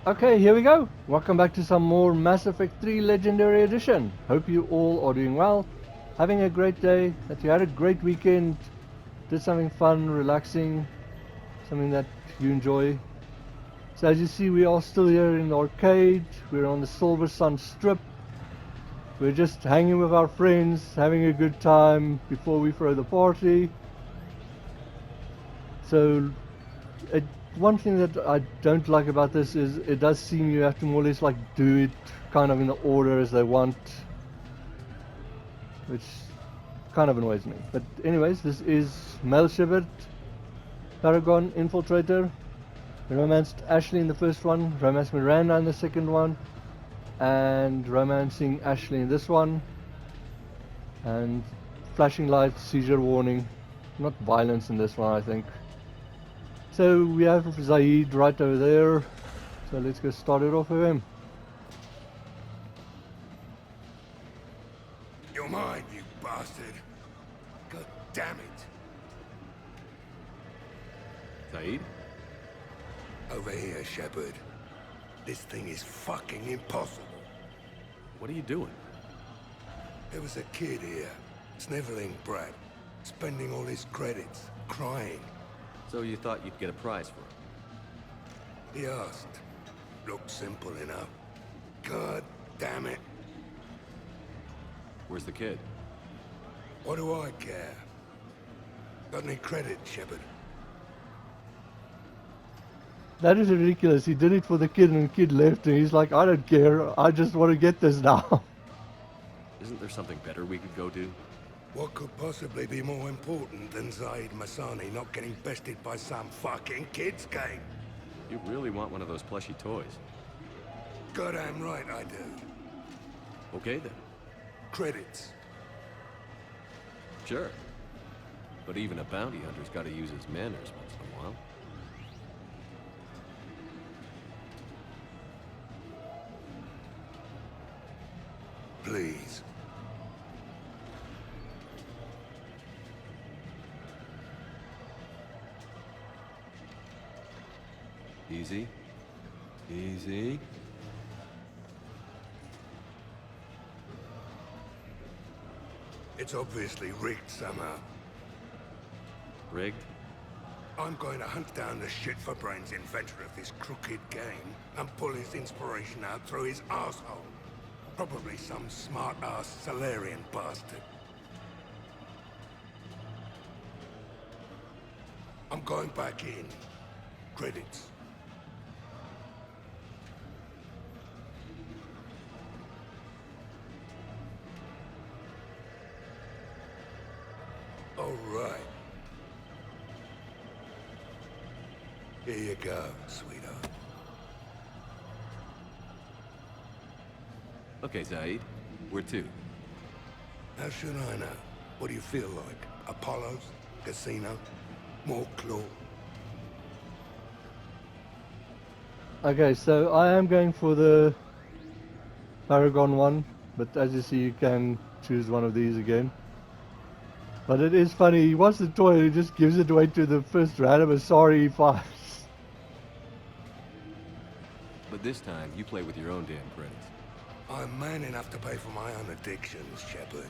Okay, here we go. Welcome back to some more Mass Effect 3 Legendary Edition. Hope you all are doing well, having a great day, that you had a great weekend, did something fun, relaxing, something that you enjoy. So as you see, we are still here in the arcade. We're on the Silver Sun Strip. We're just hanging with our friends, having a good time before we throw the party. So one thing that I don't like about this is it does seem you have to more or less like do it kind of in the order as they want, which kind of annoys me. But anyways, this is Male Shepard, Paragon, Infiltrator. Romanced Ashley in the first one, romanced Miranda in the second one, and romancing Ashley in this one. And flashing lights, seizure warning, not violence in this one, I think. So we have Zaeed right over there, so let's go start it off with him. You're mine, you bastard. God damn it. Zaeed? Over here, Shepard. This thing is fucking impossible. What are you doing? There was a kid here, sniveling brat, spending all his credits, crying. So you thought you'd get a prize for it? He asked. Looked simple enough. God damn it. Where's the kid? What do I care? Got any credit, Shepard? That is ridiculous. He did it for the kid and the kid left and he's like, I don't care, I just want to get this now. Isn't there something better we could go do? What could possibly be more important than Zaeed Masani not getting bested by some fucking kid's game? You really want one of those plushy toys? Goddamn right I do. Okay then. Credits. Sure. But even a bounty hunter's gotta use his manners once in a while. Please. Easy. Easy. It's obviously rigged somehow. Rigged? I'm going to hunt down the shit-for-brains inventor of this crooked game and pull his inspiration out through his asshole. Probably some smart-ass Salarian bastard. I'm going back in. Credits. All right. Here you go, sweetheart. Okay, Zaeed. Where to? How should I know? What do you feel like? Apollo's? Casino? More claw? Okay, so I am going for the Paragon one, but as you see you can choose one of these again. But it is funny, he wants the toy and he just gives it away to the first random Asari he finds. But this time, you play with your own damn credits. I'm man enough to pay for my own addictions, Shepard.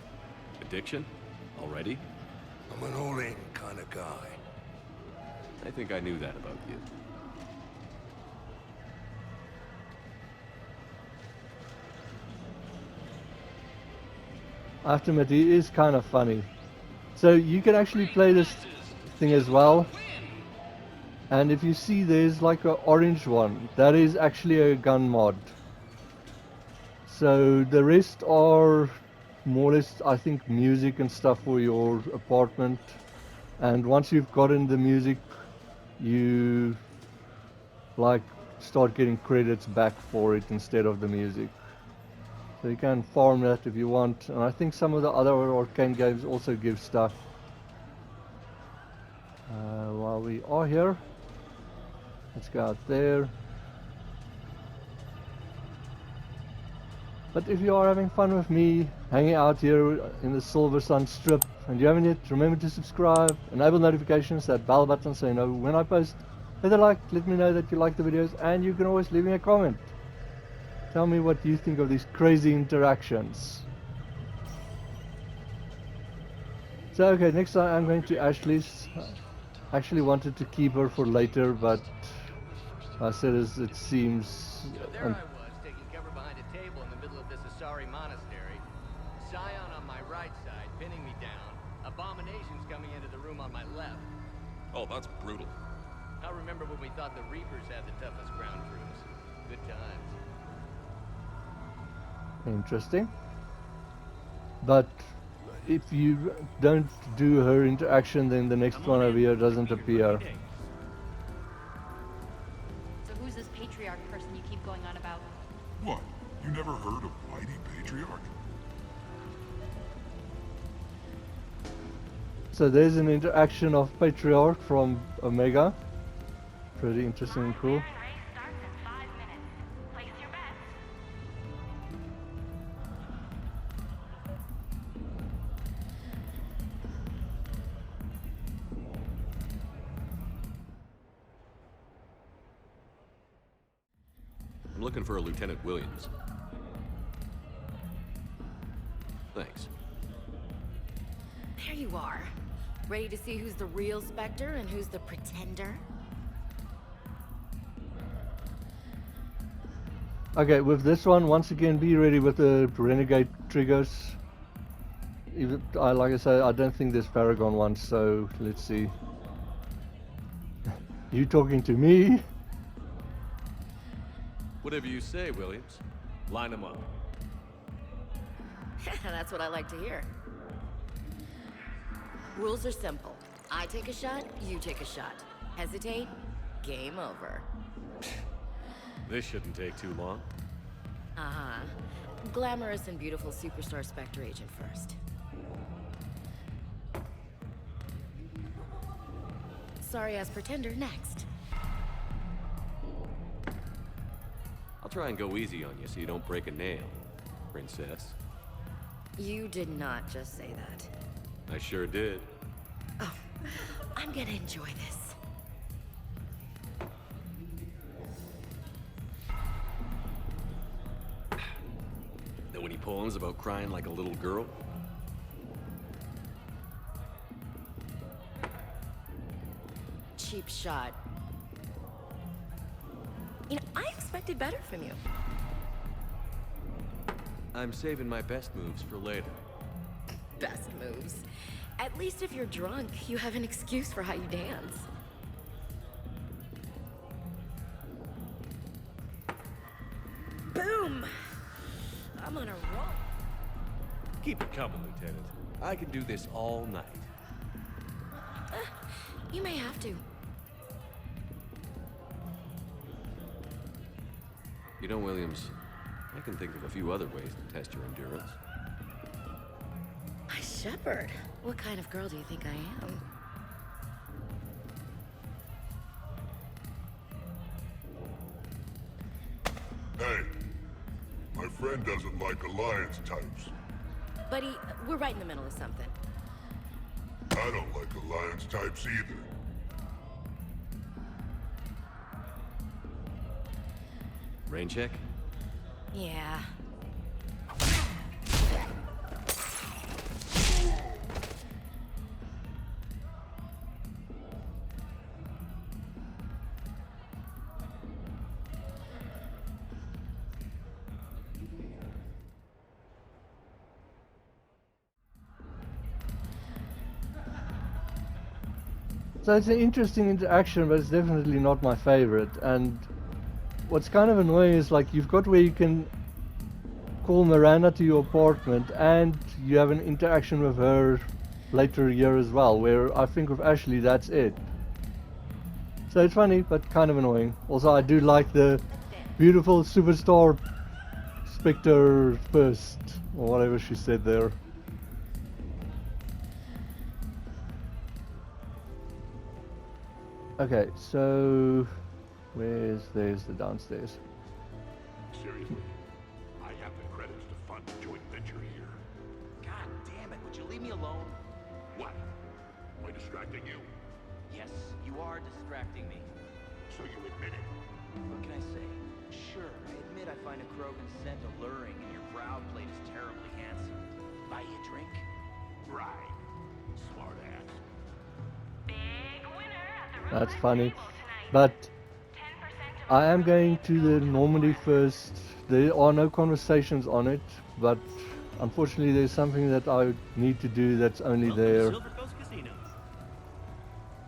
Addiction? Already? I'm an all-in kind of guy. I think I knew that about you. I have to admit, he is kind of funny. So you can actually play this thing as well. And if you see there's like an orange one, that is actually a gun mod. So the rest are more or less, I think, music and stuff for your apartment. And once you've gotten the music, you like start getting credits back for it instead of the music. So you can farm that if you want. And I think some of the other arcade games also give stuff. While we are here, let's go out there. But if you are having fun with me, hanging out here in the Silver Sun Strip, and you haven't yet, remember to subscribe, enable notifications, that bell button so you know when I post. hit a like, let me know that you like the videos, and you can always leave me a comment. Tell me what you think of these crazy interactions. So okay, next time I'm going to Ashley's. Actually wanted to keep her for later, but I said as it seems. So there I was, taking cover behind a table in the middle of this Asari monastery. Scion on my right side, pinning me down. Abominations coming into the room on my left. Oh, that's brutal. I remember when we thought the Reapers had the toughest ground crews. Good times. Interesting. But if you don't do her interaction, then the next one over here doesn't appear. So who's this patriarch person you keep going on about? What? You never heard of Mighty Patriarch? So there's an interaction of Patriarch from Omega. Pretty interesting and cool. I'm looking for a Lieutenant Williams. Thanks. There you are. Ready to see who's the real Spectre and who's the pretender? Okay, with this one, once again, be ready with the Renegade triggers. Even, like I said, I don't think there's Paragon ones, so let's see. You talking to me? Whatever you say, Williams. Line them up. That's what I like to hear. Rules are simple. I take a shot, you take a shot. Hesitate, game over. This shouldn't take too long. Uh-huh. Glamorous and beautiful superstar Spectre agent first. Sorry-ass pretender next. I'll try and go easy on you so you don't break a nail, princess. You did not just say that. I sure did. Oh, I'm gonna enjoy this. Know any poems about crying like a little girl? Cheap shot. You know, I expected better from you. I'm saving my best moves for later. Best moves. At least if you're drunk, you have an excuse for how you dance. Boom! I'm on a roll. Keep it coming, Lieutenant. I can do this all night. You may have to. You know, Williams, I can think of a few other ways to test your endurance. Shepard, what kind of girl do you think I am? Hey, my friend doesn't like alliance types. Buddy, we're right in the middle of something. I don't like alliance types either. Rain check? Yeah. So it's an interesting interaction, but it's definitely not my favorite. And what's kind of annoying is like you've got where you can call Miranda to your apartment and you have an interaction with her later here as well, where I think with Ashley that's it. So it's funny, but kind of annoying. Also, I do like the beautiful superstar Spectre first, or whatever she said there. Okay, so there's the downstairs. Seriously, I have the credits to fund a joint venture here. God damn it, would you leave me alone? What? Am I distracting you? Yes, you are distracting me. What can I say? Sure, I admit I find a Krogan scent alluring and your brow plate is terribly handsome. Buy you a drink? Right. Smart ass. That's funny. But I am going to the Normandy first. There are no conversations on it, but unfortunately there's something that I need to do that's only there. You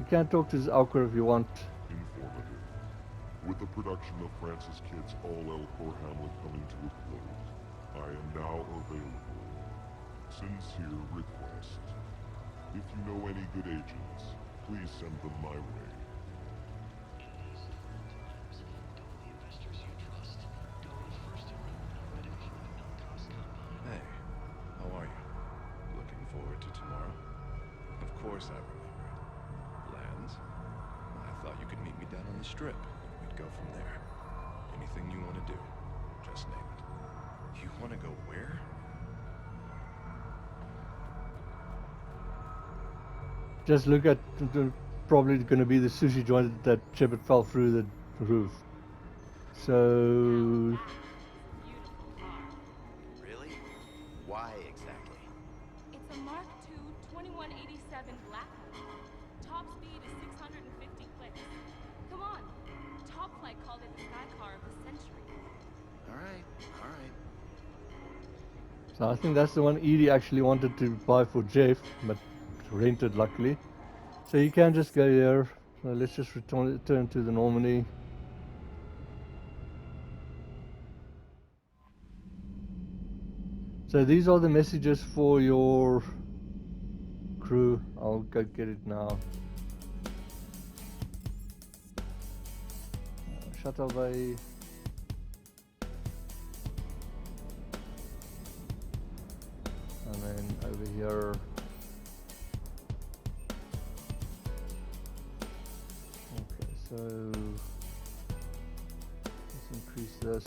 can talk to Zalker if you want. Informative. With the production of Francis Kidd's All Elcor Hamlet coming to a close, I am now available. Sincere request. If you know any good agents, please send them my way. Hey, how are you? Looking forward to tomorrow? Of course I remembered. Plans? I thought you could meet me down on the strip. We'd go from there. Anything you want to do, just name it. You want to go where? Just look at probably going to be the sushi joint that Shepard fell through the roof. So Really? Why exactly? It's a Mark II 2187 Blackhawk. Top speed is 650 clicks. Come on. Top Flight called it the sky car of the century. Alright. So I think that's the one Edie actually wanted to buy for Jeff, but rented luckily. So you can just go here. So let's just return to the Normandy. So these are the messages for your crew. I'll go get it now. Shuttle bay. And then over here. Okay, so let's increase this.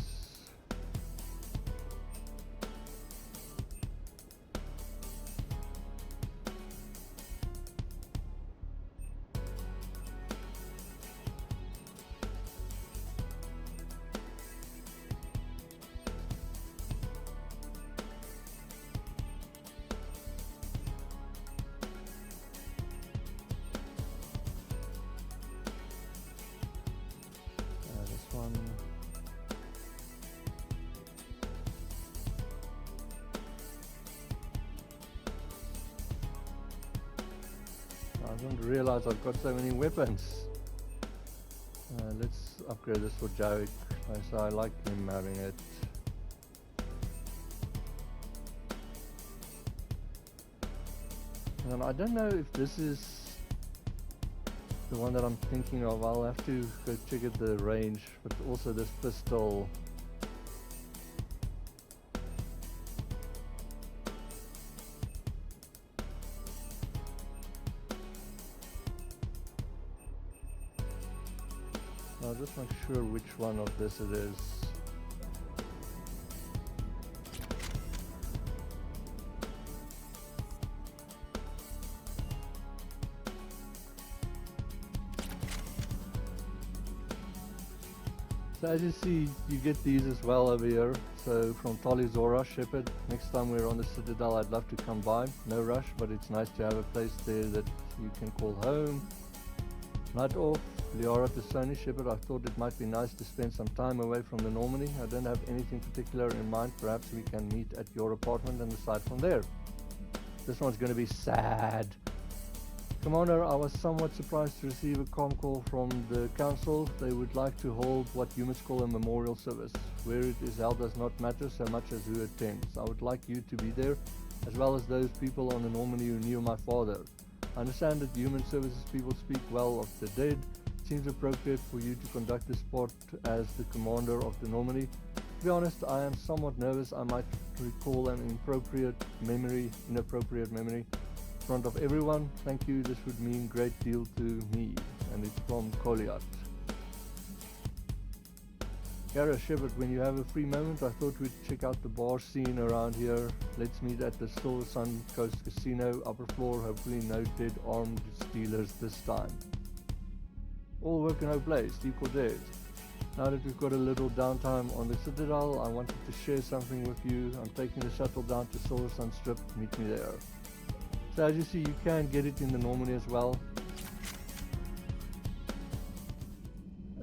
This one. I didn't realize I've got so many weapons. Let's upgrade this for Jarek. So I like him having it. And I don't know if this is the one that I'm thinking of. I'll have to go check at the range, but also this pistol. I'm just not sure which one of this it is. So as you see, you get these as well over here. So from Tali'Zorah, Shepard, next time we're on the Citadel, I'd love to come by. No rush, but it's nice to have a place there that you can call home. Night off, Liara to Sony. Shepard, I thought it might be nice to spend some time away from the Normandy. I don't have anything particular in mind. Perhaps we can meet at your apartment and decide from there. This one's going to be sad. Commander, I was somewhat surprised to receive a comm call from the council. They would like to hold what humans call a memorial service. Where it is held does not matter so much as who attends. I would like you to be there, as well as those people on the Normandy who knew my father. I understand that human services people speak well of the dead. It seems appropriate for you to conduct this part as the commander of the Normandy. To be honest, I am somewhat nervous. I might recall an inappropriate memory in front of everyone. Thank you, this would mean a great deal to me. And it's from Goliath. Gareth, Shepard, when you have a free moment, I thought we'd check out the bar scene around here. Let's meet at the Silver Sun Coast Casino, upper floor. Hopefully no dead armed stealers this time. All work and no play, Steve Cortez. Now that we've got a little downtime on the Citadel, I wanted to share something with you. I'm taking the shuttle down to Silver Sun Strip. Meet me there. So as you see, you can get it in the Normandy as well.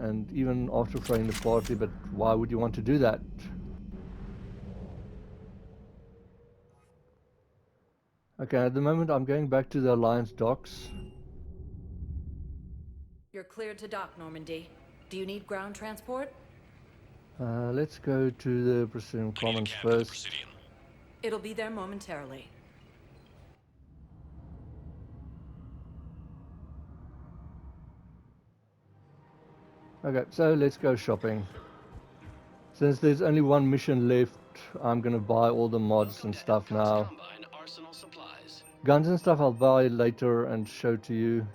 And even after throwing the party, but why would you want to do that? Okay, at the moment I'm going back to the Alliance docks. You're cleared to dock, Normandy. Do you need ground transport? Let's go to the Presidium Commons first. It'll be there momentarily. Okay, so let's go shopping. Since there's only one mission left, I'm gonna buy all the mods and stuff now. Guns and stuff I'll buy later and show to you.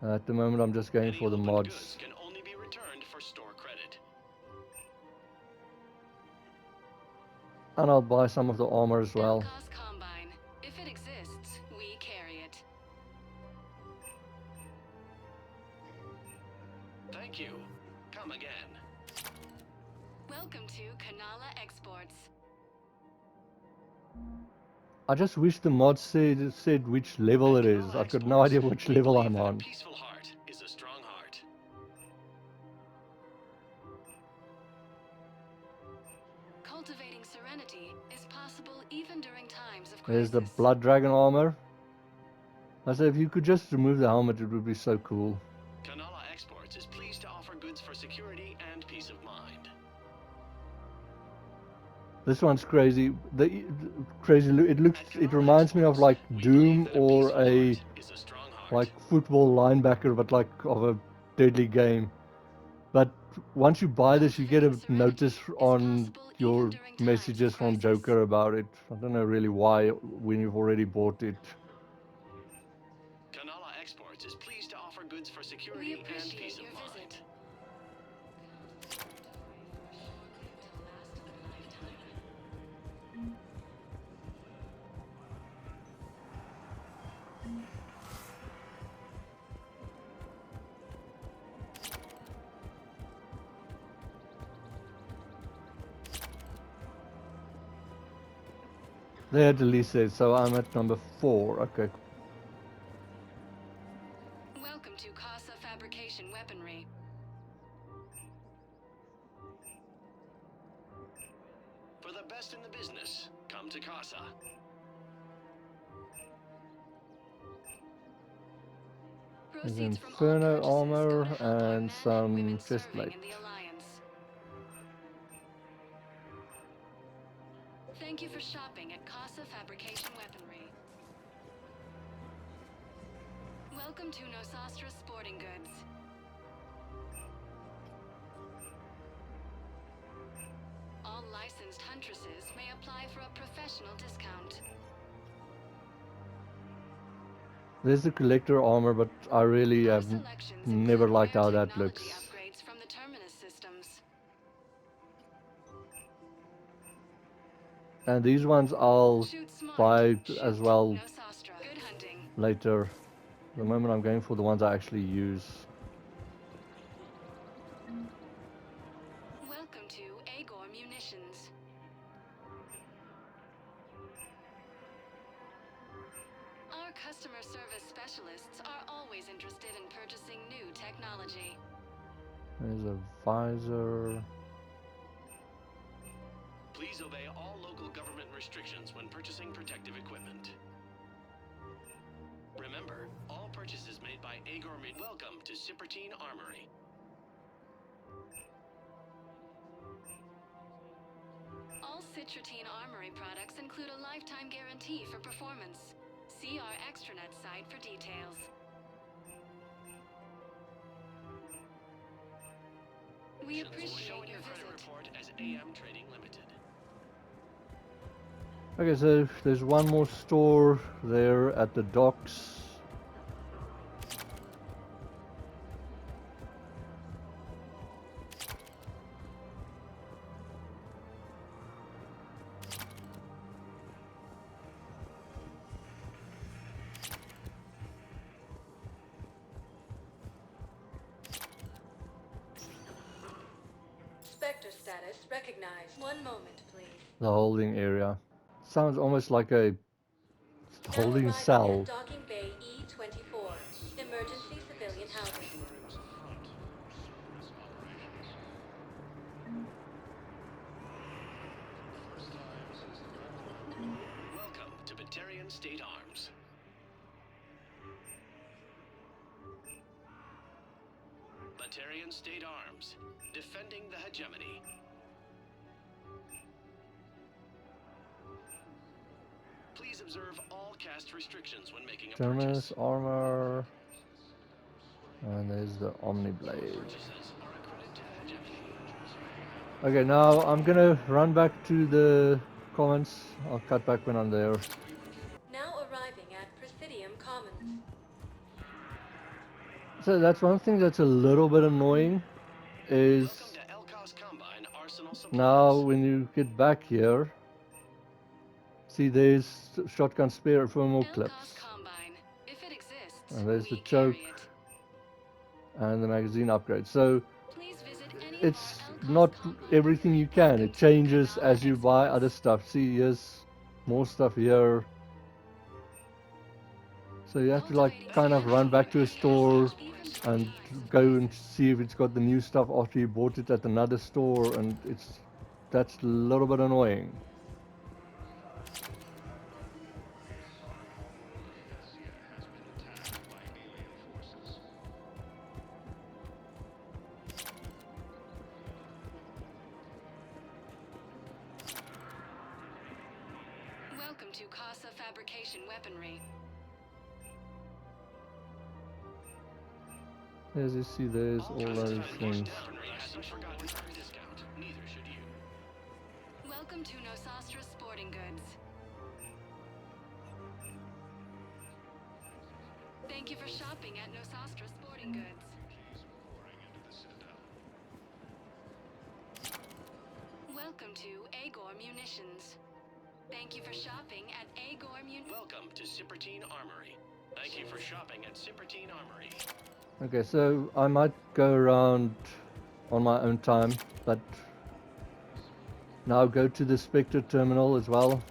At the moment I'm just going for the mods. Can only be returned for store credit. And I'll buy some of the armor as well. Combine. If it exists, we carry it. Thank you. Come again. Welcome to Kanala Exports. I just wish the mod said which level it is. I've got no idea which level I'm on. Peaceful heart is a strong heart. Cultivating serenity is possible even during times of crisis. There's the Blood Dragon armor. I said if you could just remove the helmet, it would be so cool. Kanala Exports is pleased to offer goods for security and peace of mind. This one's crazy. It reminds me of like Doom or a like football linebacker, but like of a deadly game. But once you buy this, you get a notice on your messages from Joker about it. I don't know really why when you've already bought it. Kanala Exports is pleased to offer goods for security and peace of mind. They had released it, so I'm at number 4. Okay. Welcome to Casa Fabrication Weaponry. For the best in the business, come to Casa. There's Inferno armor and some chest plate. Thank you for shopping at Casa Fabrication Weaponry. Welcome to Nosastra Sporting Goods. All licensed huntresses may apply for a professional discount. There's the collector armor, but I really have never liked how that looks. Upgrades from the Terminus systems. And these ones I'll buy as well later. At the moment I'm going for the ones I actually use. Welcome to Agor Munitions. Our customer service specialists are always interested in purchasing new technology. There's a visor. Please obey all local government restrictions when purchasing protective equipment. Remember, all purchases made by Agor welcome to Shepard Armory. All Citadel Armory products include a lifetime guarantee for performance. See our extranet site for details. We appreciate your visit. Report as AM Trading Limited. Okay, so there's one more store there at the docks. Spectre status recognized. One moment, please. The holding area. Sounds almost like a Now holding arriving cell. at Docking Bay E24. Emergency civilian housing. Welcome to Batarian State Arms. Batarian State Arms, defending the hegemony. Please observe all cast restrictions when making a Terminus, purchase. armor. And there's the Omni Blade. Purchases are a credit to the hegemony. Okay, now I'm gonna run back to the comments. I'll cut back when I'm there. Now arriving at Presidium Commons. So that's one thing that's a little bit annoying is Welcome to Elcos Combine Arsenal now Supplies. when you get back here, see there's shotgun spare thermal clips. Combine. If it exists, And there's the we carry choke it. and the magazine upgrade. So Please visit any of it's our Elcos not Combine everything you can. It changes as you buy other stuff. See, here's more stuff here. So you have to like kind of run back to a store and go and see if it's got the new stuff after you bought it at another store, and that's a little bit annoying. Welcome to Casa Fabrication Weaponry. As you see, there's all those things. Weaponry hasn't forgotten our discount. Neither should you. Welcome to Nosastra Sporting Goods. Thank you for shopping at Nosastra Sporting Goods. Welcome to Agor Munitions. Thank you for shopping at Agor Munitions. Welcome to Cipertine Armory. Thank you for shopping at Cipertine Armory. Okay, so I might go around on my own time, but now go to the Spectre terminal as well.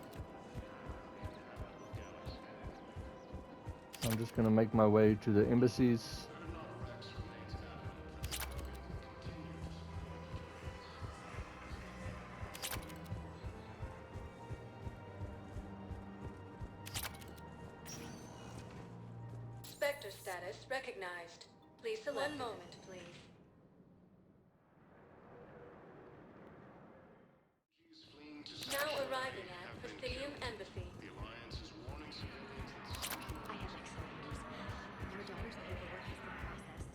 I'm just going to make my way to the embassies. Spectre status recognized. Please select. One moment, please. Now arriving at Presidium Embassy. I have excellent news. Your daughter's paperwork has been processed.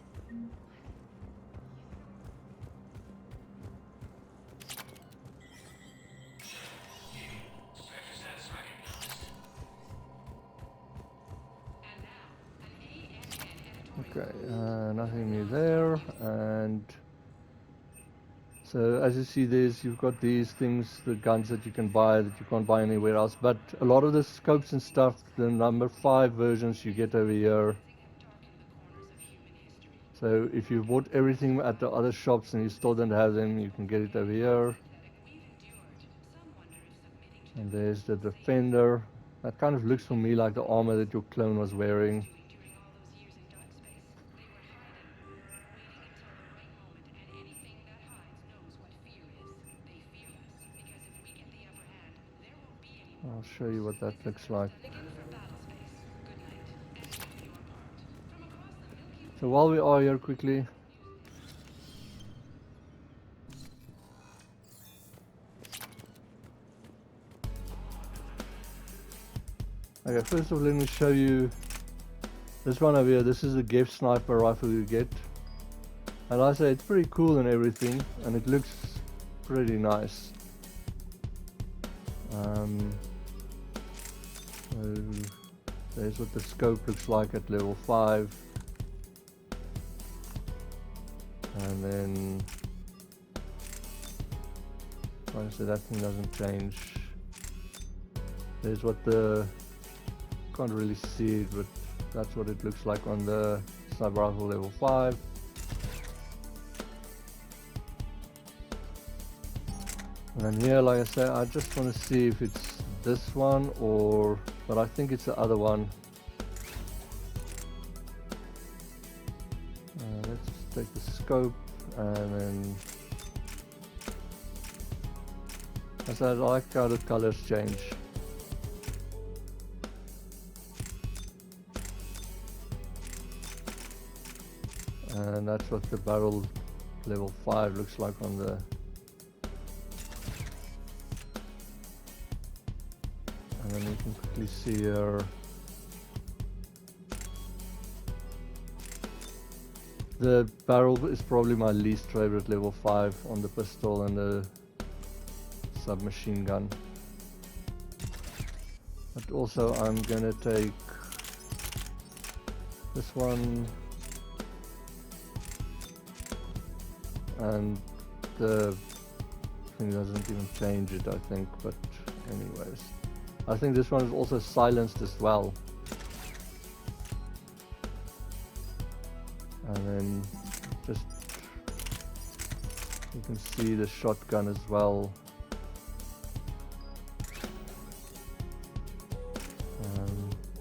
Okay, nothing new there, and so as you see you've got these things, the guns that you can buy that you can't buy anywhere else, but a lot of the scopes and stuff, the number 5 versions you get over here. So if you bought everything at the other shops and you still don't have them, you can get it over here. And there's the Defender. That kind of looks for me like the armor that your clone was wearing. I'll show you what that looks like. So while we are here quickly, okay, first of all let me show you this one over here. This is the GEF sniper rifle you get, and I say it's pretty cool and everything, and it looks pretty nice. So there's what the scope looks like at level 5, and then honestly that thing doesn't change. There's what the, can't really see it, but that's what it looks like on the sniper rifle level 5. And here, like I say, I just want to see if it's this one or, but I think it's the other one. Let's just take the scope and then, as I like how the colors change. And that's what the barrel level 5 looks like on the. And then you can quickly see here the barrel is probably my least favorite level 5 on the pistol and the submachine gun. But also I'm gonna take this one and the thing doesn't even change it, I think, but anyways. I think this one is also silenced as well. And then just you can see the shotgun as well.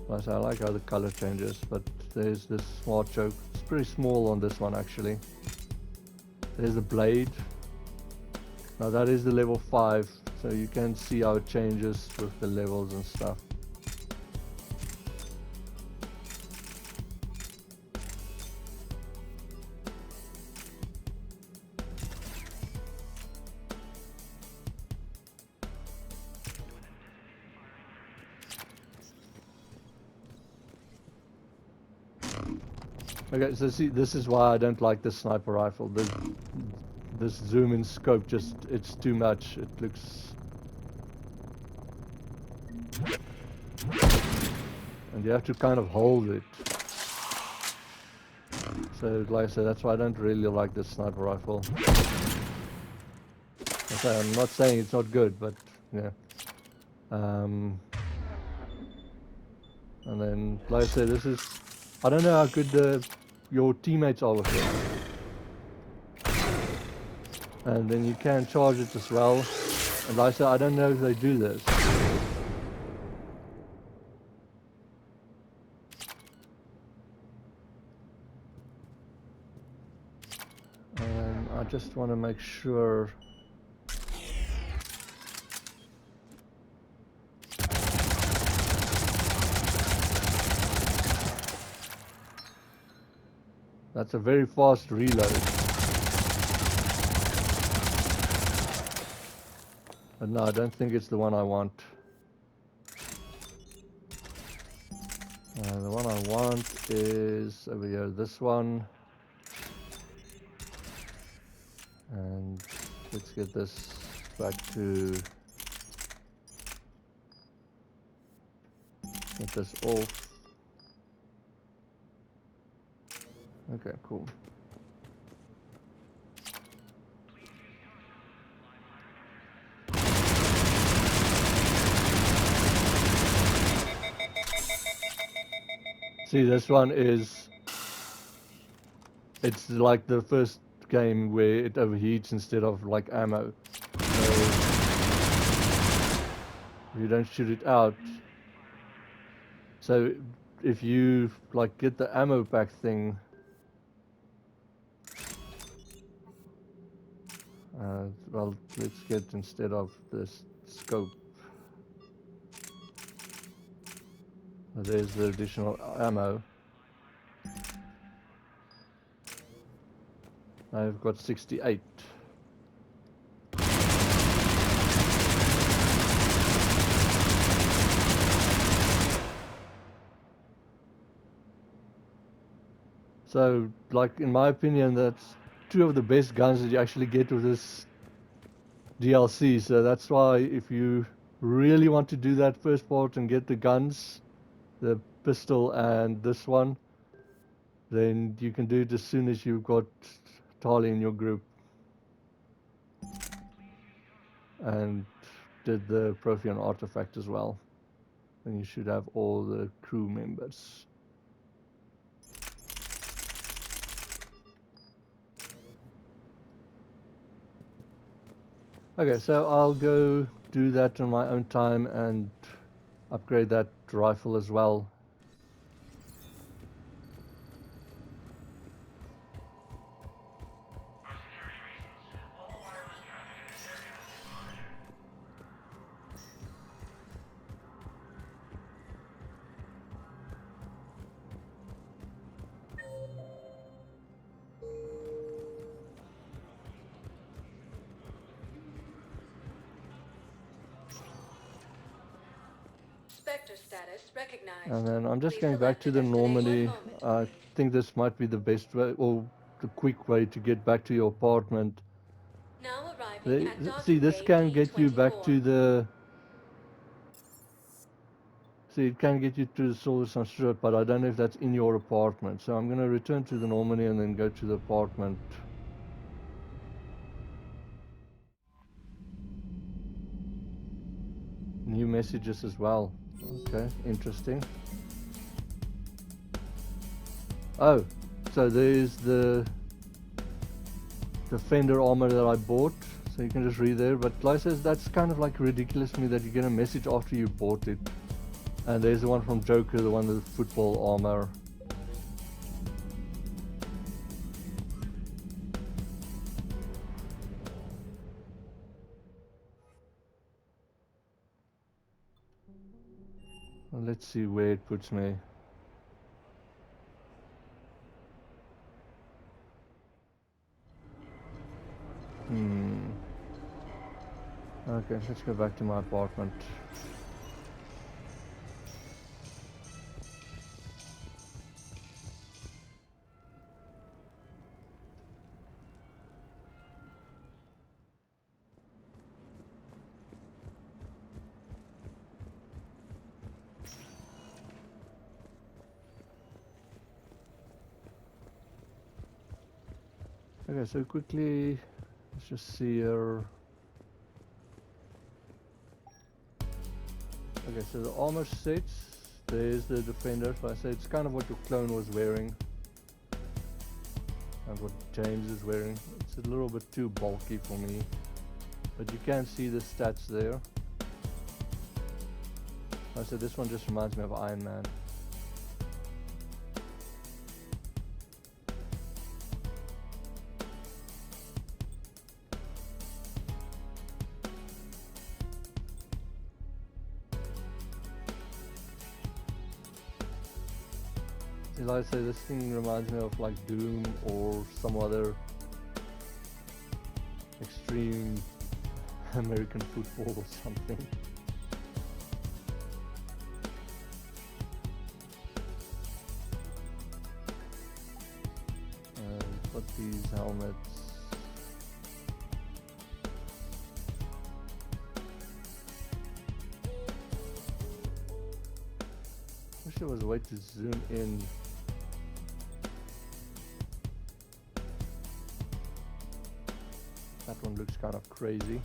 Plus I like how the color changes, but there's this smart choke. It's pretty small on this one actually. There's the blade. Now that is the level 5, so you can see how it changes with the levels and stuff. Okay, so see, this is why I don't like the sniper rifle. This zoom in scope just, it's too much. It looks... And you have to kind of hold it. So, like I said, that's why I don't really like this sniper rifle. Okay, I'm not saying it's not good, but, yeah. And then, like I said, this is... I don't know how good your teammates are with it. And then you can charge it as well. And like I said, I don't know if they do this. And I just want to make sure. That's a very fast reload. But no, I don't think it's the one I want. The one I want is over here, this one. And let's get this back to... Get this off. Okay, cool. See, this one is... It's like the first game where it overheats instead of like ammo. So if you don't shoot it out. So if you like get the ammo pack thing, well, let's get instead of this scope. There's the additional ammo. I've got 68. So, like, in my opinion, that's two of the best guns that you actually get with this DLC. So that's why if you really want to do that first part and get the guns, the pistol and this one, then you can do it as soon as you've got Tali in your group. And did the Prothean artifact as well. Then you should have all the crew members. Okay, so I'll go do that on my own time and upgrade that rifle as well. Spectre status recognized. And then I'm just Please going back select to a the destination. Normandy. One moment. I think this might be the best way, or the quick way to get back to your apartment. Now arriving at See, docking this bay can get you back D24. to the... See, it can get you to the Silverstone Strip, but I don't know if that's in your apartment. So I'm going to return to the Normandy and then go to the apartment. New messages as well. Okay, interesting. Oh, so there's the Defender armor that I bought. So you can just read there. But like I says, that's kind of like ridiculous to me that you get a message after you bought it. And there's the one from Joker, the one with the football armor. Well, let's see where it puts me. Okay, let's go back to my apartment. Okay, so quickly, let's just see here. Okay, so the armor sets, there's the Defender. So I say it's kind of what your clone was wearing. And what James is wearing. It's a little bit too bulky for me. But you can see the stats there. I said this one just reminds me of Iron Man. Like I say, this thing reminds me of like Doom or some other extreme American football or something. Put these helmets. Wish there was a way to zoom in. That one looks kind of crazy.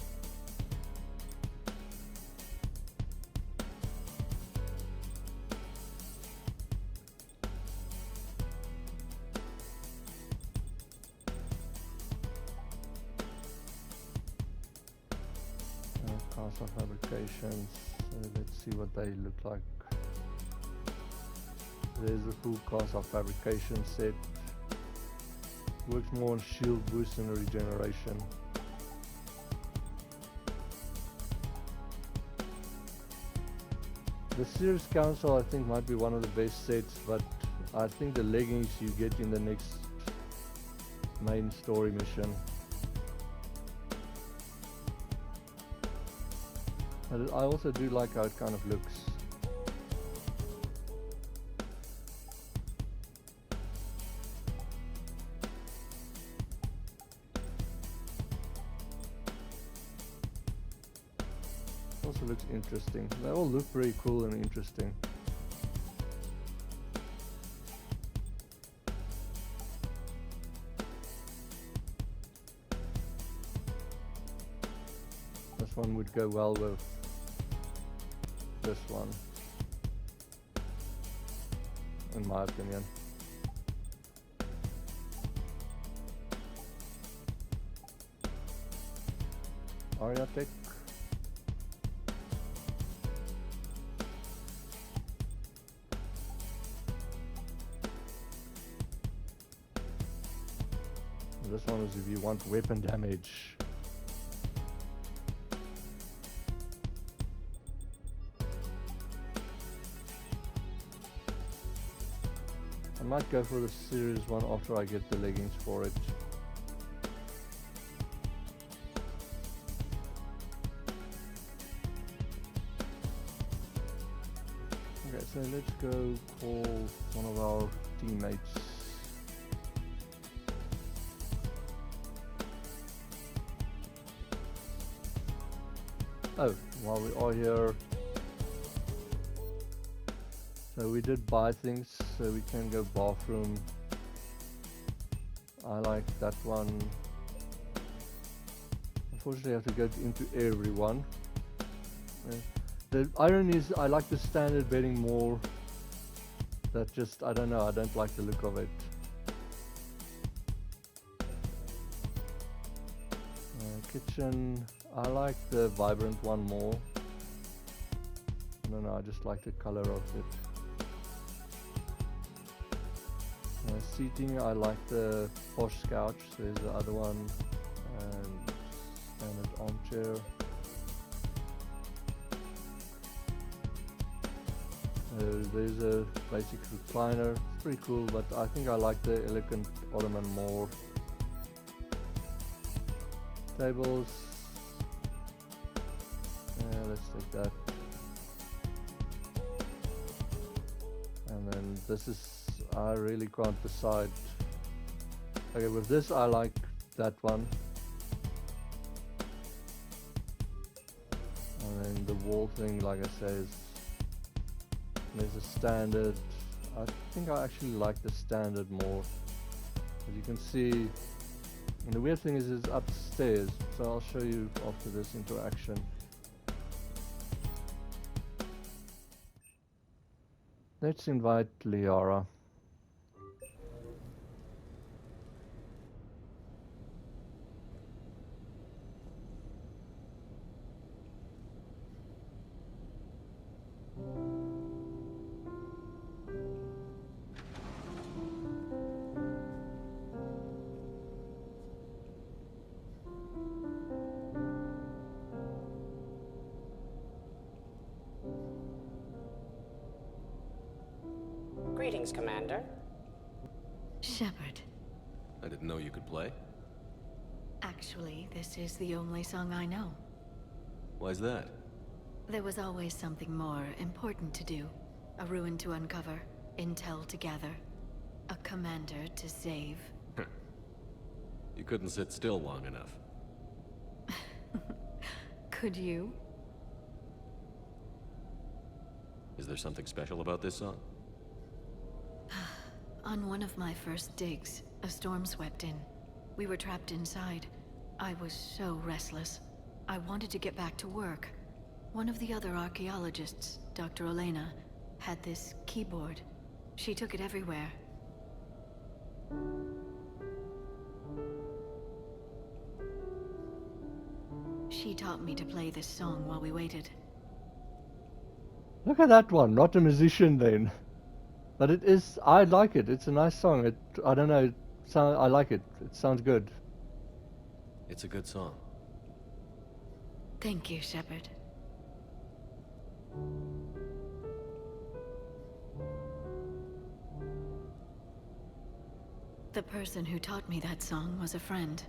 Castle fabrications. Let's see what they look like. There's a full castle fabrication set. Works more on shield boost and regeneration. The Series Council I think might be one of the best sets, but I think the leggings you get in the next main story mission. But I also do like how it kind of looks. Also looks interesting. They all look very cool and interesting. This one would go well with this one, in my opinion. Aria Tech. This one is if you want weapon damage. I might go for the series one after I get the leggings for it. Okay, so let's go call one of our teammates. Oh, while we are here, so we did buy things, so we can go bathroom. I like that one. Unfortunately, I have to go into everyone. The irony is, I like the standard bedding more. That just, I don't know, I don't like the look of it. Kitchen, I like the vibrant one more. I don't know, I just like the color of it. Seating, I like the posh couch, there's the other one, and standard armchair. There's a basic recliner, it's pretty cool, but I think I like the elegant ottoman more. Tables, let's take that. And then this is, I really can't decide. Okay, with this I like that one. And then the wall thing, like I say, is there's a standard. I think I actually like the standard more. As you can see, and the weird thing is it's upstairs, so I'll show you after this interaction. Let's invite Liara. Greetings, Commander. Shepard. I didn't know you could play. Actually, this is the only song I know. Why's that? There was always something more important to do. A ruin to uncover, intel to gather, a commander to save. You couldn't sit still long enough. Could you? Is there something special about this song? On one of my first digs, a storm swept in. We were trapped inside. I was so restless. I wanted to get back to work. One of the other archaeologists, Dr. Elena, had this keyboard. She took it everywhere. She taught me to play this song while we waited. Look at that one, not a musician then. But it is, I like it, it's a nice song. I don't know, I like it, it sounds good. It's a good song. Thank you, Shepard. The person who taught me that song was a friend.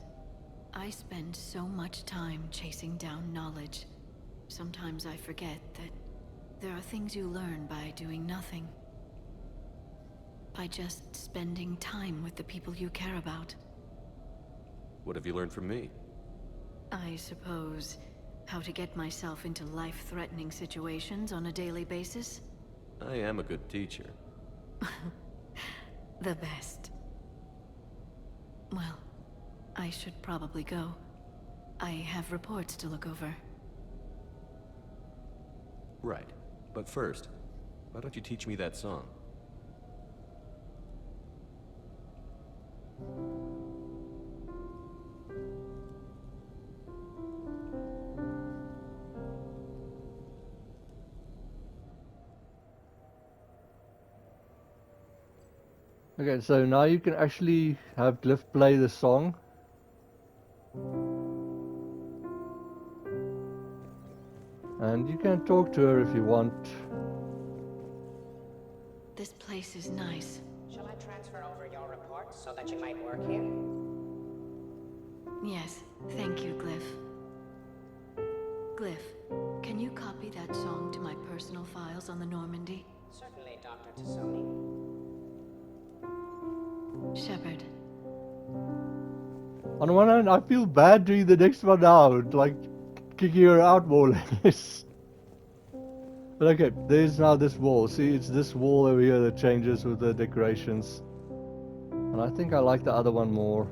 I spend so much time chasing down knowledge. Sometimes I forget that there are things you learn by doing nothing. By just spending time with the people you care about. What have you learned from me? I suppose how to get myself into life-threatening situations on a daily basis. I am a good teacher. The best. Well, I should probably go. I have reports to look over. Right. But first, why don't you teach me that song? Okay, so now you can actually have Glyph play the song. And you can talk to her if you want. This place is nice. Shall I transfer over your report so that you might work here? Yes, thank you, Glyph. Glyph, can you copy that song to my personal files on the Normandy? Certainly, Dr. Tassoni. Shepard. On the one hand, I feel bad doing the next one out, like kicking her out more or less. But okay, there's now this wall. See, it's this wall over here that changes with the decorations. And I think I like the other one more.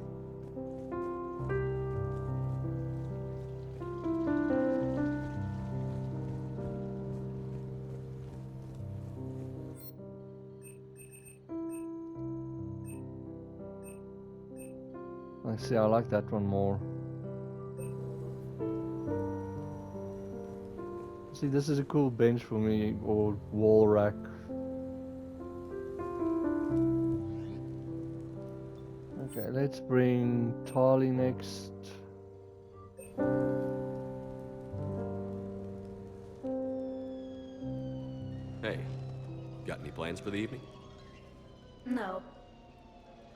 See, I like that one more. See, this is a cool bench for me, or wall rack. Okay, let's bring Tali next. Hey, got any plans for the evening? No.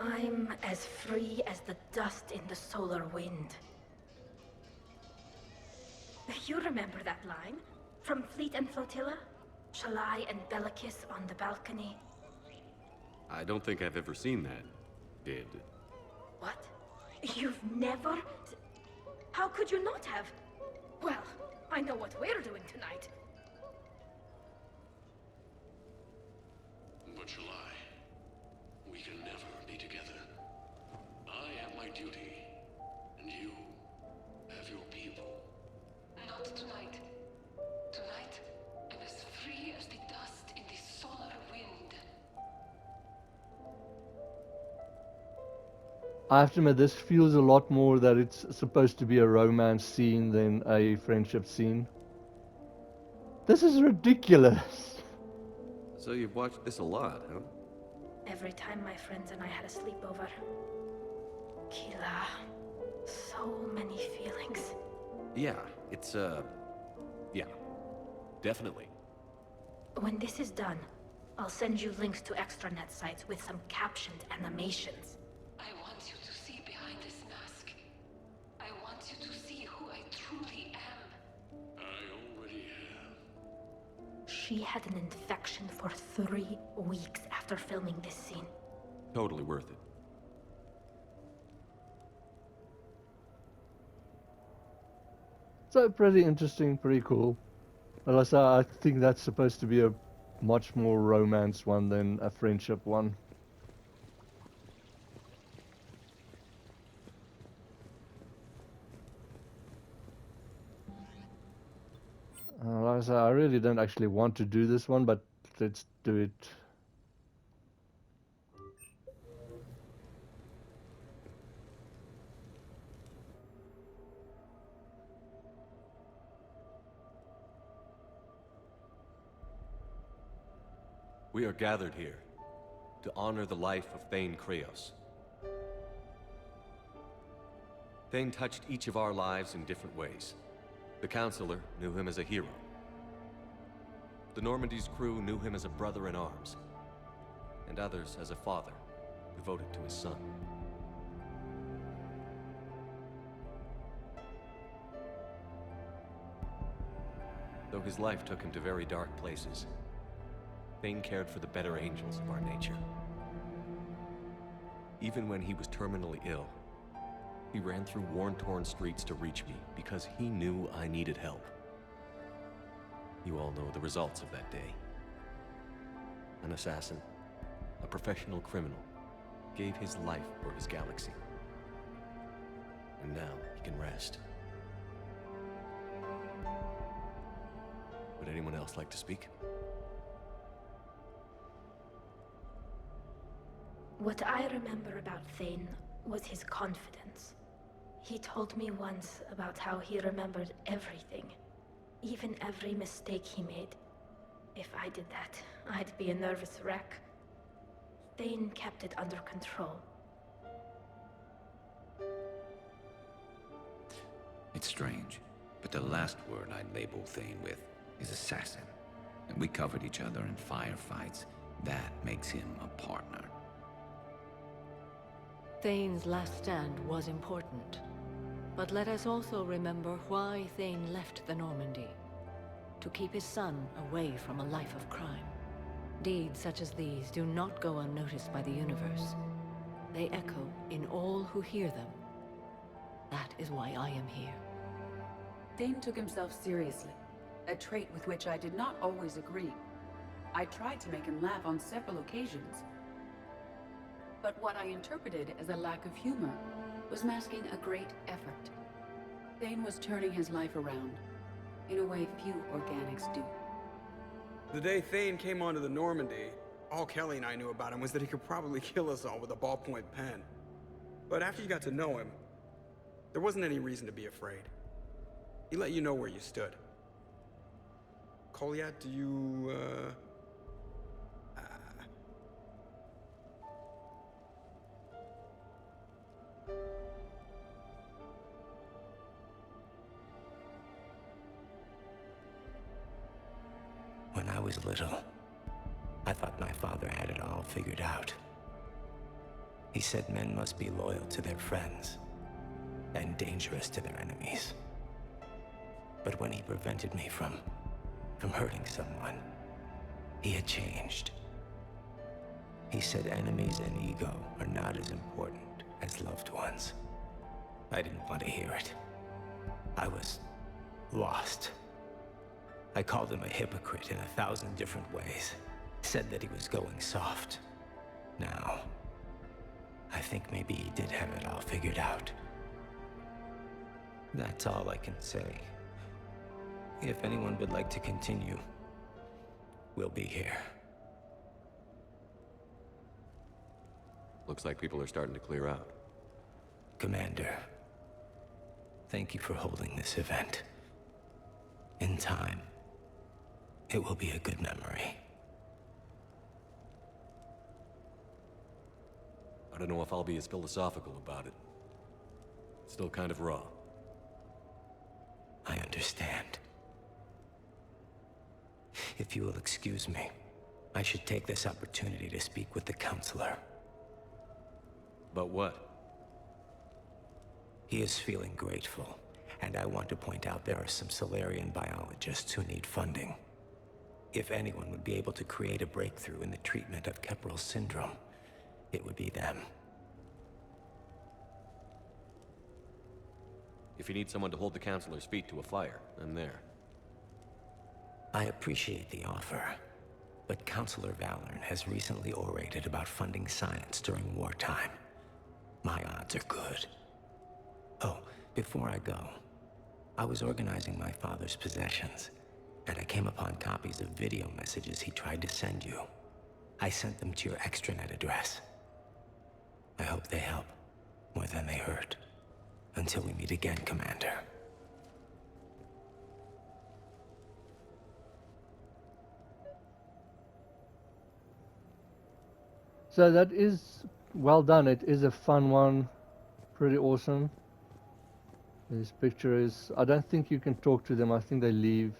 I'm as free as the dust in the solar wind. You remember that line? From Fleet and Flotilla? Shalai and Bellicus on the balcony? I don't think I've ever seen that. Did. What? You've never? How could you not have? Well, I know what we're doing tonight. But Shalai, we can never be together. I have my duty, and you have your people. Not tonight. Tonight, I'm as free as the dust in the solar wind. I have to admit, this feels a lot more that it's supposed to be a romance scene than a friendship scene. This is ridiculous. So you've watched this a lot, huh? Every time my friends and I had a sleepover. Kila. So many feelings. Yeah, it's, yeah. Definitely. When this is done, I'll send you links to extranet sites with some captioned animations. I want you to see behind this mask. I want you to see who I truly am. I already have. She had an infection for 3 weeks after filming this scene. Totally worth it. So pretty interesting, pretty cool. But like I said, I think that's supposed to be a much more romance one than a friendship one. Like I said, I really don't actually want to do this one, but let's do it. We are gathered here to honor the life of Thane Kreos. Thane touched each of our lives in different ways. The Counselor knew him as a hero. The Normandy's crew knew him as a brother in arms, and others as a father devoted to his son. Though his life took him to very dark places, Thane cared for the better angels of our nature. Even when he was terminally ill, he ran through worn-torn streets to reach me because he knew I needed help. You all know the results of that day. An assassin, a professional criminal, gave his life for his galaxy. And now he can rest. Would anyone else like to speak? What I remember about Thane was his confidence. He told me once about how he remembered everything, even every mistake he made. If I did that, I'd be a nervous wreck. Thane kept it under control. It's strange, but the last word I'd label Thane with is assassin. And we covered each other in firefights. That makes him a partner. Thane's last stand was important. But let us also remember why Thane left the Normandy. To keep his son away from a life of crime. Deeds such as these do not go unnoticed by the universe. They echo in all who hear them. That is why I am here. Thane took himself seriously, a trait with which I did not always agree. I tried to make him laugh on several occasions. But what I interpreted as a lack of humor was masking a great effort. Thane was turning his life around, in a way few organics do. The day Thane came onto the Normandy, all Kelly and I knew about him was that he could probably kill us all with a ballpoint pen. But after you got to know him, there wasn't any reason to be afraid. He let you know where you stood. Kolyat, do you, When I was little, I thought my father had it all figured out. He said men must be loyal to their friends and dangerous to their enemies. But when he prevented me from hurting someone, he had changed. He said enemies and ego are not as important as loved ones. I didn't want to hear it. I was lost. I called him a hypocrite in 1,000 different ways. Said that he was going soft. Now, I think maybe he did have it all figured out. That's all I can say. If anyone would like to continue, we'll be here. Looks like people are starting to clear out. Commander, thank you for holding this event. In time, it will be a good memory. I don't know if I'll be as philosophical about it. It's still kind of raw. I understand. If you will excuse me, I should take this opportunity to speak with the counselor. About what? He is feeling grateful, and I want to point out there are some Solarian biologists who need funding. If anyone would be able to create a breakthrough in the treatment of Keppel syndrome, it would be them. If you need someone to hold the counselor's feet to a fire, I'm there. I appreciate the offer, but Counselor Valorn has recently orated about funding science during wartime. My odds are good. Oh, before I go, I was organizing my father's possessions, and I came upon copies of video messages he tried to send you. I sent them to your extranet address. I hope they help, more than they hurt. Until we meet again, Commander. So that is well done. It is a fun one. Pretty awesome. This picture is... I don't think you can talk to them. I think they leave.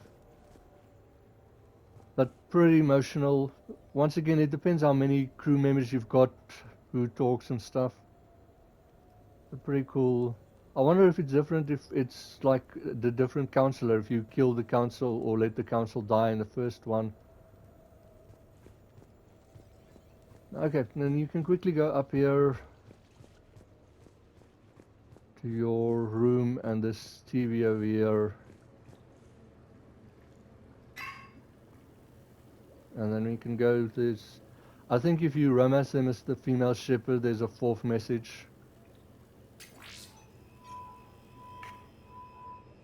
But pretty emotional. Once again, it depends how many crew members you've got, who talks and stuff. But pretty cool. I wonder if it's different, if it's like the different counselor, if you kill the council or let the council die in the first one. Okay, then you can quickly go up here to your room and this TV over here. And then we can go to this. I think if you romance them as the female Shepard, there's a 4th message.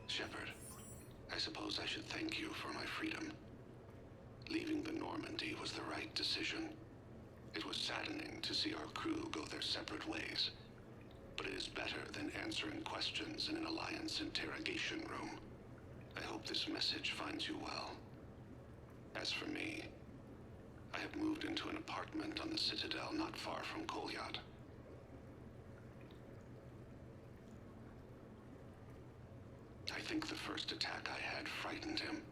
Shepard, I suppose I should thank you for my freedom. Leaving the Normandy was the right decision. It was saddening to see our crew go their separate ways. But it is better than answering questions in an Alliance interrogation room. I hope this message finds you well. As for me, I have moved into an apartment on the Citadel not far from Kolyat. I think the first attack I had frightened him.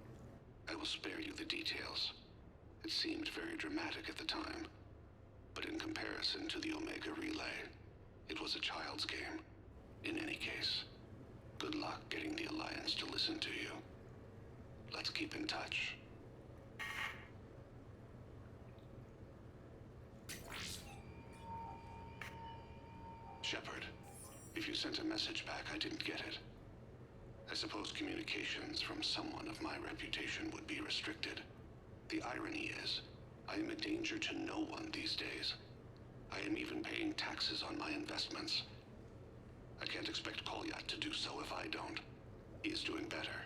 I will spare you the details. It seemed very dramatic at the time, but in comparison to the Omega Relay, it was a child's game. In any case, good luck getting the Alliance to listen to you. Let's keep in touch. Shepard, if you sent a message back, I didn't get it. I suppose communications from someone of my reputation would be restricted. The irony is, I am a danger to no one these days. I am even paying taxes on my investments. I can't expect Kolyat to do so if I don't. He is doing better.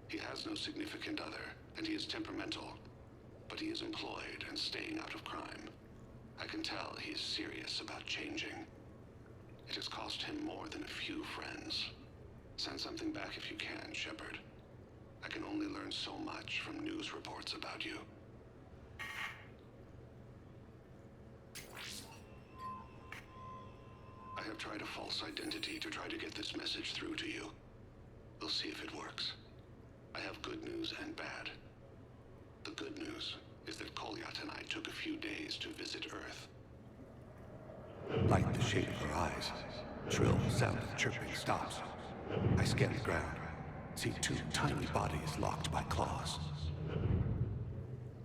He has no significant other, and he is temperamental. But he is employed and staying out of crime. I can tell he is serious about changing. It has cost him more than a few friends. Send something back if you can, Shepard. I can only learn so much from news reports about you. I have tried a false identity to try to get this message through to you. We'll see if it works. I have good news and bad. The good news is that Kolyat and I took a few days to visit Earth. Light the shade of her eyes. Shrill sound of chirping stops. I scan the ground. See two tiny bodies locked by claws.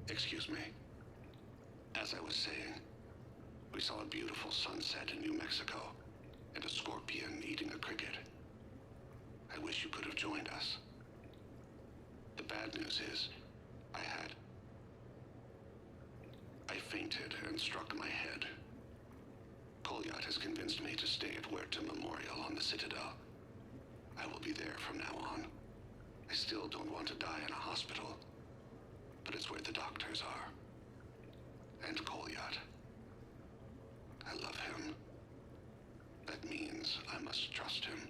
Excuse me. As I was saying, we saw a beautiful sunset in New Mexico, and a scorpion eating a cricket. I wish you could have joined us. The bad news is, I fainted and struck my head. Kolyat has convinced me to stay at Huerta Memorial on the Citadel. I will be there from now on. I still don't want to die in a hospital, but it's where the doctors are. And Kolyat. I love him. That means I must trust him.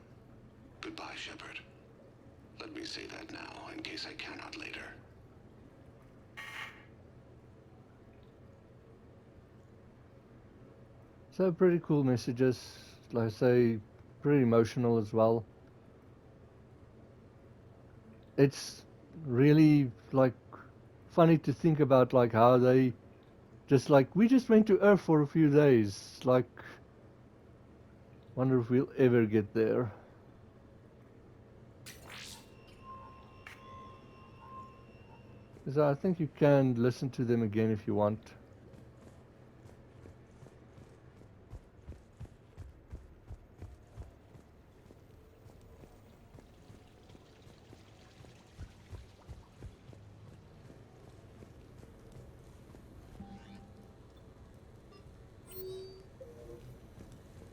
Goodbye, Shepard. Let me say that now, in case I cannot later. So pretty cool messages, like I say, pretty emotional as well. It's really like funny to think about like how they just like, we just went to Earth for a few days, like wonder if we'll ever get there. So I think you can listen to them again if you want.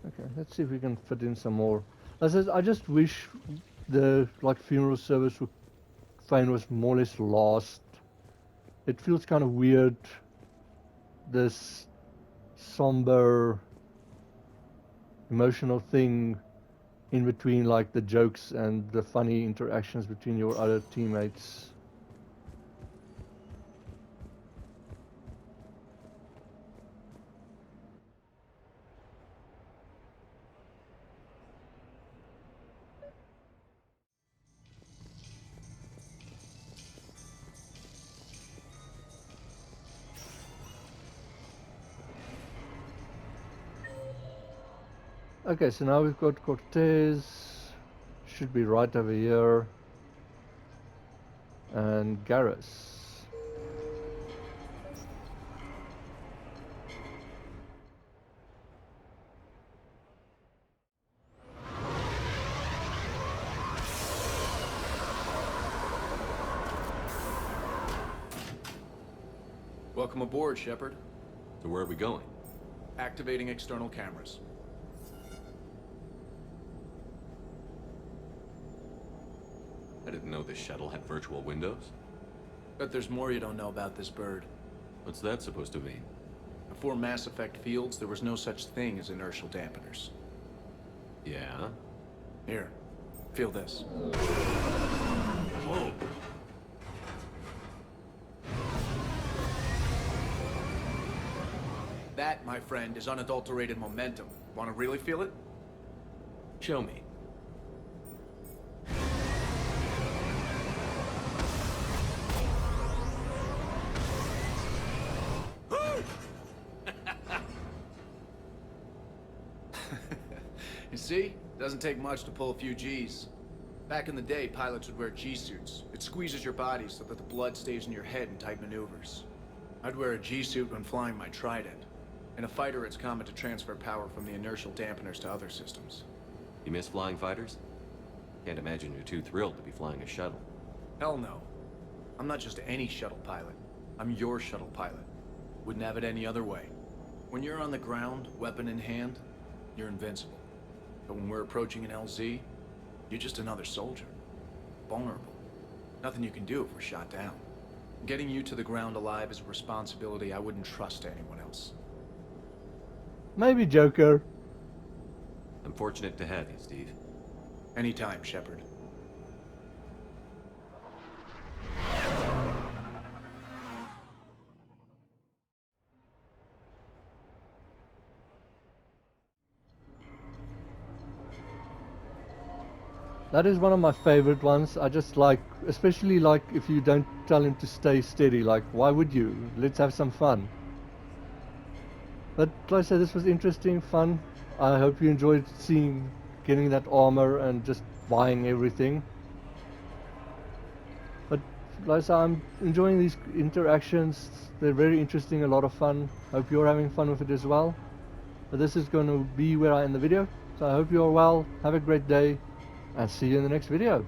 Okay, let's see if we can fit in some more. I just wish the like funeral service for Thane was more or less lost. It feels kind of weird, this somber, emotional thing in between like the jokes and the funny interactions between your other teammates. Okay, so now we've got Cortez, should be right over here, and Garrus. Welcome aboard, Shepard. So where are we going? Activating external cameras. I didn't know this shuttle had virtual windows. Bet there's more you don't know about this bird. What's that supposed to mean? Before Mass Effect fields, there was no such thing as inertial dampeners. Yeah? Here, feel this. Whoa! my friend, is unadulterated momentum. Want to really feel it? Show me. You see? Doesn't take much to pull a few G's. Back in the day, pilots would wear G-suits. It squeezes your body so that the blood stays in your head in tight maneuvers. I'd wear a G-suit when flying my Trident. In a fighter, it's common to transfer power from the inertial dampeners to other systems. You miss flying fighters? Can't imagine you're too thrilled to be flying a shuttle. Hell no. I'm not just any shuttle pilot. I'm your shuttle pilot. Wouldn't have it any other way. When you're on the ground, weapon in hand, you're invincible. But when we're approaching an LZ, you're just another soldier. Vulnerable. Nothing you can do if we're shot down. Getting you to the ground alive is a responsibility I wouldn't trust to anyone else. Maybe Joker. I'm fortunate to have you, Steve. Anytime, Shepard. That is one of my favorite ones. I just like, especially like if you don't tell him to stay steady, like why would you? Let's have some fun. But like I said, this was interesting, fun. I hope you enjoyed getting that armor and just buying everything. But like I said, I'm enjoying these interactions. They're very interesting, a lot of fun. Hope you're having fun with it as well. But this is going to be where I end the video. So I hope you're well, have a great day, and see you in the next video.